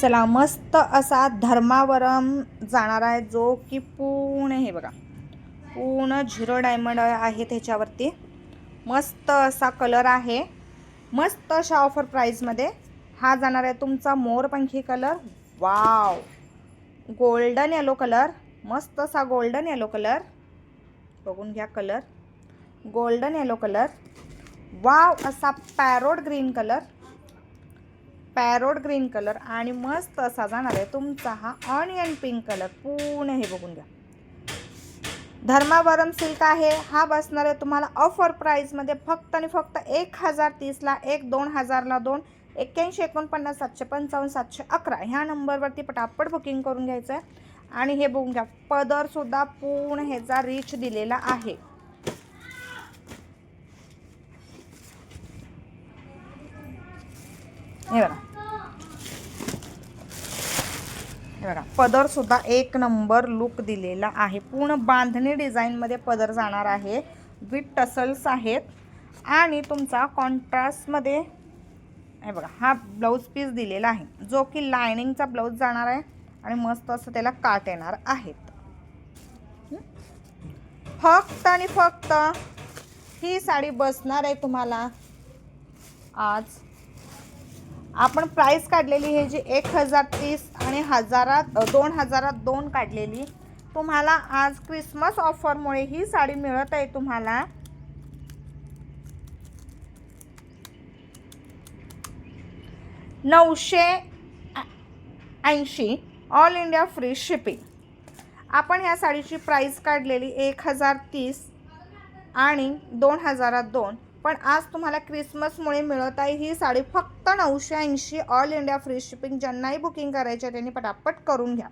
चला, मस्त असा धर्मावरम जाणार आहे, जो की पूर्ण हे बघा, पूर्ण झिरो डायमंड आहे त्याच्यावरती. मस्त असा कलर आहे, मस्त अशा ऑफर प्राईजमध्ये हा जाणार आहे तुमचा मोरपंखी colour. Wow, golden yellow colour, मस्त असा गोल्डन येलो कलर. बघून घ्या colour, golden yellow colour. Wow, असा parrot green colour, parrot green colour. आणि मस्त असा जाणार आहे तुमचा हा ऑनियन पिंक कलर. पूर्ण हे बघून घ्या, धर्मावरम सिल्क आहे. हा बसणार आहे तुम्हाला ऑफर प्राईजमध्ये फक्त आणि फक्त 1030ला 1, 2000ला 2, 81 49 755 711 ह्या नंबरवरती पटापट बुकिंग करून घ्यायचं आहे. आणि हे बघून घ्या, पदरसुद्धा पूर्ण ह्याचा रिच दिलेला आहे. हे बघा, हे बघा, पदरसुद्धा एक नंबर लुक दिलेला आहे. पूर्ण बांधणी डिझाईनमध्ये पदर जाणार आहे, विथ टसल्स आहेत. आणि तुमचा कॉन्ट्रास्टमध्ये हे बघा, हा ब्लाऊज पीस दिलेला आहे, जो की लायनिंगचा ब्लाऊज जाणार आहे. आणि मस्त असं त्याला काट येणार आहेत. फक्त आणि फक्त ही साडी बसणार आहे तुम्हाला आज. आपण प्राइस काढलेली आहे जी 1030 आणि 2000 काढलेली. तुम्हाला आज क्रिसमस ऑफरमुळे ही साडी मिळत आहे तुम्हाला 980, ऑल इंडिया फ्री शिपिंग. आपण या साडीची प्राइस काढलेली 1030 आणि 2002, पण आज तुम्हाला क्रिसमसमुळे मिळत आहे ही साडी फक्त 980, ऑल इंडिया फ्री शिपिंग. ज्यांनाही बुकिंग करायची आहे त्यांनी पटापट करून घ्या.